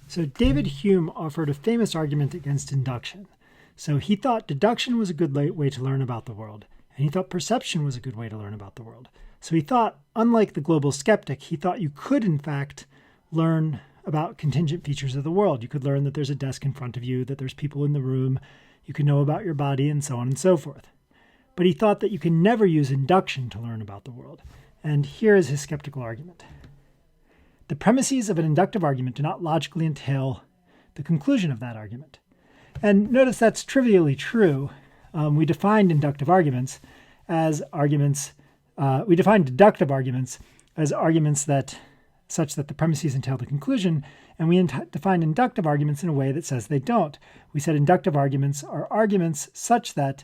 So David Hume offered a famous argument against induction. So he thought deduction was a good way to learn about the world, and he thought perception was a good way to learn about the world. So he thought, unlike the global skeptic, he thought you could, in fact, learn about contingent features of the world. You could learn that there's a desk in front of you, that there's people in the room, you could know about your body, and so on and so forth. But he thought that you can never use induction to learn about the world. And here is his skeptical argument. The premises of an inductive argument do not logically entail the conclusion of that argument. And notice that's trivially true. We defined inductive arguments as arguments. We defined deductive arguments as arguments such that the premises entail the conclusion, and we defined inductive arguments in a way that says they don't. We said inductive arguments are arguments such that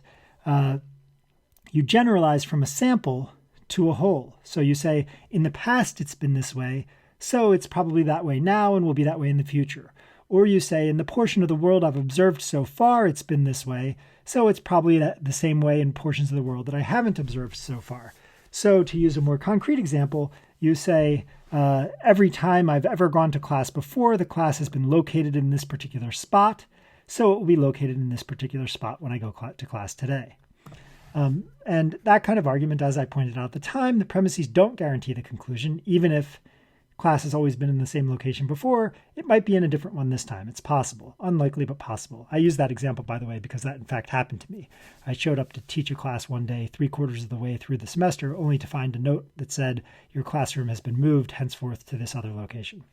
you generalize from a sample to a whole. So you say, in the past it's been this way, so it's probably that way now and will be that way in the future. Or you say, in the portion of the world I've observed so far, it's been this way, so it's probably the same way in portions of the world that I haven't observed so far. So to use a more concrete example, you say, every time I've ever gone to class before, the class has been located in this particular spot, so it will be located in this particular spot when I go to class today. And that kind of argument, as I pointed out at the time, the premises don't guarantee the conclusion. Even if class has always been in the same location before, it might be in a different one this time. It's possible. Unlikely, but possible. I use that example, by the way, because that in fact happened to me. I showed up to teach a class one day, 3/4 of the way through the semester, only to find a note that said, your classroom has been moved henceforth to this other location.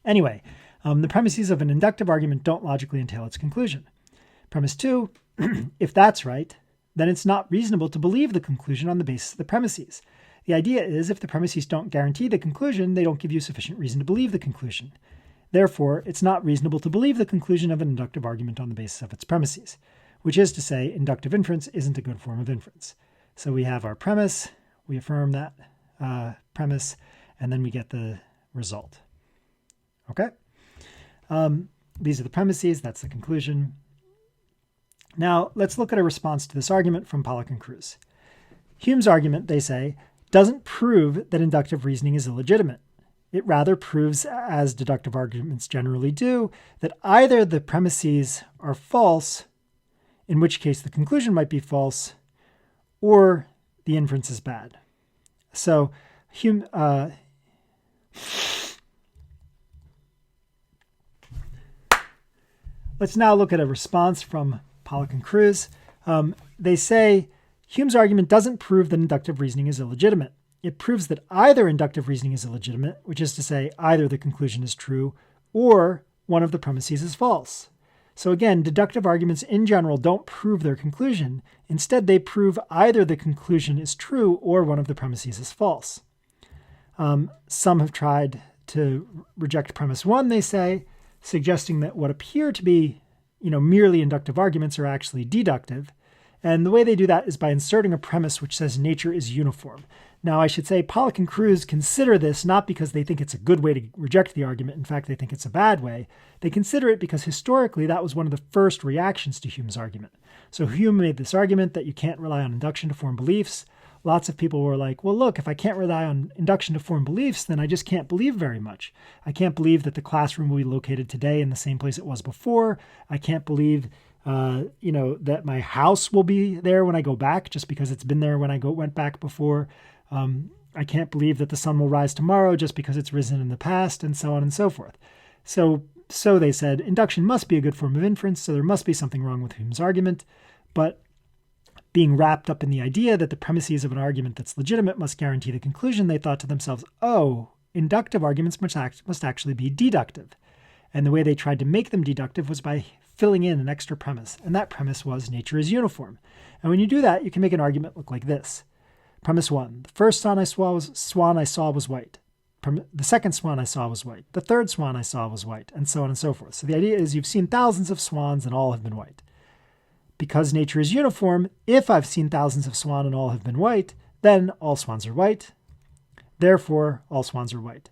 Anyway, the premises of an inductive argument don't logically entail its conclusion. Premise 2, if that's right, then it's not reasonable to believe the conclusion on the basis of the premises. The idea is if the premises don't guarantee the conclusion, they don't give you sufficient reason to believe the conclusion. Therefore, it's not reasonable to believe the conclusion of an inductive argument on the basis of its premises, which is to say inductive inference isn't a good form of inference. So we have our premise, we affirm that premise, and then we get the result. Okay? These are the premises, that's the conclusion. Now, let's look at a response to this argument from Pollock and Cruz. Hume's argument, they say, doesn't prove that inductive reasoning is illegitimate. It rather proves, as deductive arguments generally do, that either the premises are false, in which case the conclusion might be false, or the inference is bad. So Hume... Let's now look at a response from Pollock and Cruz. They say, Hume's argument doesn't prove that inductive reasoning is illegitimate. It proves that either inductive reasoning is illegitimate, which is to say either the conclusion is true or one of the premises is false. So again, deductive arguments in general don't prove their conclusion. Instead, they prove either the conclusion is true or one of the premises is false. Some have tried to reject premise 1, they say, suggesting that what appear to be merely inductive arguments are actually deductive. And the way they do that is by inserting a premise which says nature is uniform. Now, I should say Pollock and Cruz consider this not because they think it's a good way to reject the argument. In fact, they think it's a bad way. They consider it because historically that was one of the first reactions to Hume's argument. So Hume made this argument that you can't rely on induction to form beliefs. Lots of people were like, well, look, if I can't rely on induction to form beliefs, then I just can't believe very much. I can't believe that the classroom will be located today in the same place it was before. I can't believe that my house will be there when I go back just because it's been there when I went back before. I can't believe that the sun will rise tomorrow just because it's risen in the past, and so on and so forth. So they said induction must be a good form of inference, so there must be something wrong with Hume's argument. But being wrapped up in the idea that the premises of an argument that's legitimate must guarantee the conclusion, they thought to themselves, oh, inductive arguments must actually be deductive. And the way they tried to make them deductive was by filling in an extra premise, and that premise was nature is uniform. And when you do that, you can make an argument look like this. Premise 1, the first swan I saw was white. The second swan I saw was white. The third swan I saw was white, and so on and so forth. So the idea is you've seen thousands of swans and all have been white. Because nature is uniform, if I've seen thousands of swan and all have been white, then all swans are white. Therefore, all swans are white.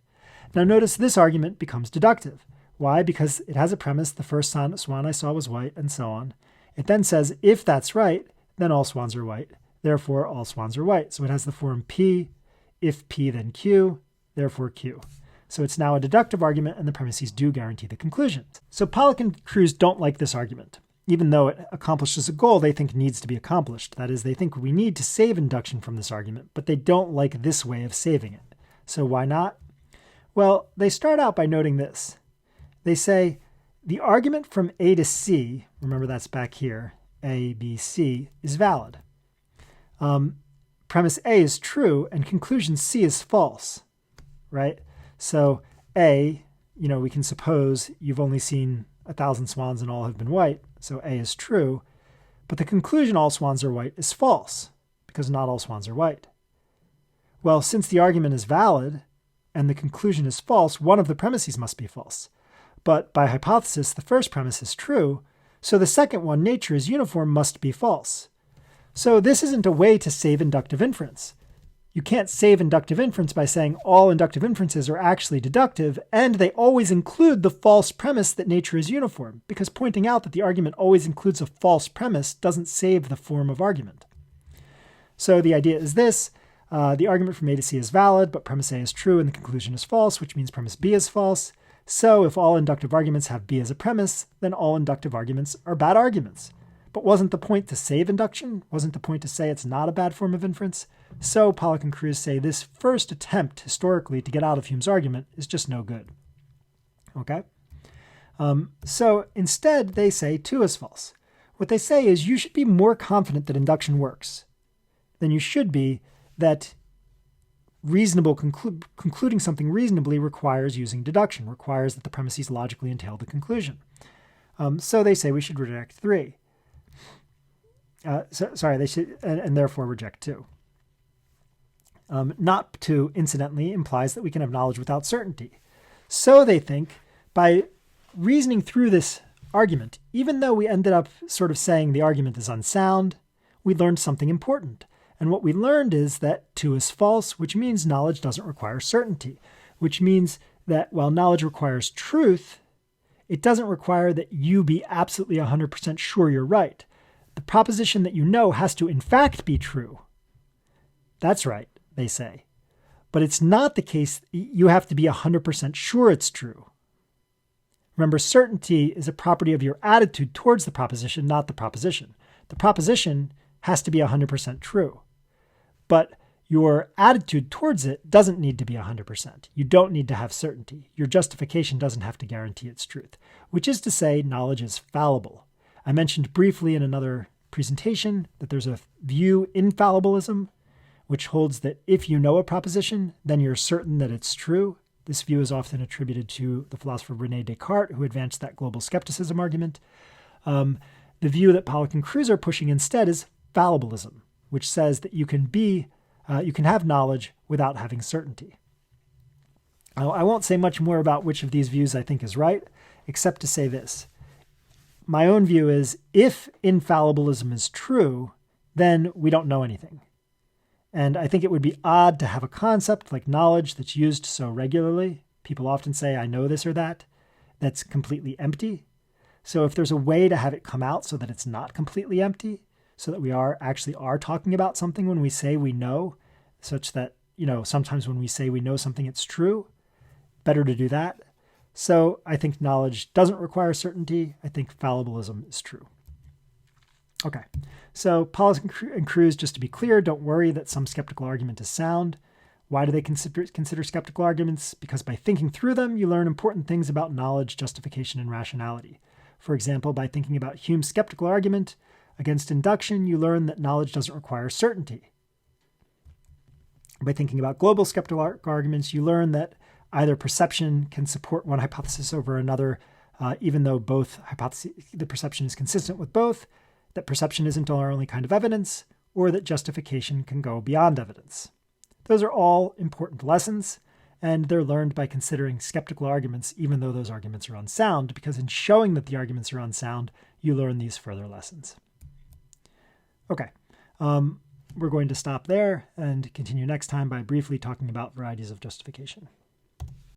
Now notice this argument becomes deductive. Why? Because it has a premise, the first swan I saw was white, and so on. It then says, if that's right, then all swans are white. Therefore, all swans are white. So it has the form P, if P, then Q, therefore Q. So it's now a deductive argument, and the premises do guarantee the conclusions. So Pollock and Cruz don't like this argument. Even though it accomplishes a goal they think needs to be accomplished. That is, they think we need to save induction from this argument, but they don't like this way of saving it. So why not? Well, they start out by noting this. They say, the argument from A to C, remember that's back here, A, B, C, is valid. Premise A is true, and conclusion C is false, right? So A, we can suppose you've only seen 1,000 swans and all have been white, so A is true, but the conclusion all swans are white is false, because not all swans are white. Well, since the argument is valid, and the conclusion is false, one of the premises must be false. But by hypothesis, the first premise is true, so the second one, nature is uniform, must be false. So this isn't a way to save inductive inference. You can't save inductive inference by saying all inductive inferences are actually deductive, and they always include the false premise that nature is uniform, because pointing out that the argument always includes a false premise doesn't save the form of argument. So the idea is this. The argument from A to C is valid, but premise A is true and the conclusion is false, which means premise B is false. So if all inductive arguments have B as a premise, then all inductive arguments are bad arguments. But wasn't the point to save induction? Wasn't the point to say it's not a bad form of inference? So Pollock and Cruz say this first attempt historically to get out of Hume's argument is just no good. Okay? So instead they say 2 is false. What they say is you should be more confident that induction works than you should be that concluding something reasonably requires using deduction, requires that the premises logically entail the conclusion. So they say we should reject 3. They should, and therefore reject 2. Not to, incidentally, implies that we can have knowledge without certainty. So they think, by reasoning through this argument, even though we ended up sort of saying the argument is unsound, we learned something important. And what we learned is that 2 is false, which means knowledge doesn't require certainty, which means that while knowledge requires truth, it doesn't require that you be absolutely 100% sure you're right. The proposition that you know has to in fact be true. That's right, they say. But it's not the case you have to be 100% sure it's true. Remember, certainty is a property of your attitude towards the proposition, not the proposition. The proposition has to be 100% true. But your attitude towards it doesn't need to be 100%. You don't need to have certainty. Your justification doesn't have to guarantee its truth, which is to say knowledge is fallible. I mentioned briefly in another presentation that there's a view, infallibilism, which holds that if you know a proposition, then you're certain that it's true. This view is often attributed to the philosopher René Descartes, who advanced that global skepticism argument. The view that Pollock and Cruz are pushing instead is fallibilism, which says that you can have knowledge without having certainty. I won't say much more about which of these views I think is right, except to say this. My own view is if infallibilism is true, then we don't know anything. And I think it would be odd to have a concept like knowledge that's used so regularly. People often say, I know this or that. That's completely empty. So if there's a way to have it come out so that it's not completely empty, so that we are talking about something when we say we know, such that, sometimes when we say we know something, it's true, better to do that. So I think knowledge doesn't require certainty. I think fallibilism is true. Okay, so Pollock and Cruz, just to be clear, don't worry that some skeptical argument is sound. Why do they consider skeptical arguments? Because by thinking through them, you learn important things about knowledge, justification, and rationality. For example, by thinking about Hume's skeptical argument against induction, you learn that knowledge doesn't require certainty. By thinking about global skeptical arguments, you learn that either perception can support one hypothesis over another, even though the perception is consistent with both, that perception isn't our only kind of evidence, or that justification can go beyond evidence. Those are all important lessons, and they're learned by considering skeptical arguments, even though those arguments are unsound, because in showing that the arguments are unsound, you learn these further lessons. Okay, we're going to stop there and continue next time by briefly talking about varieties of justification.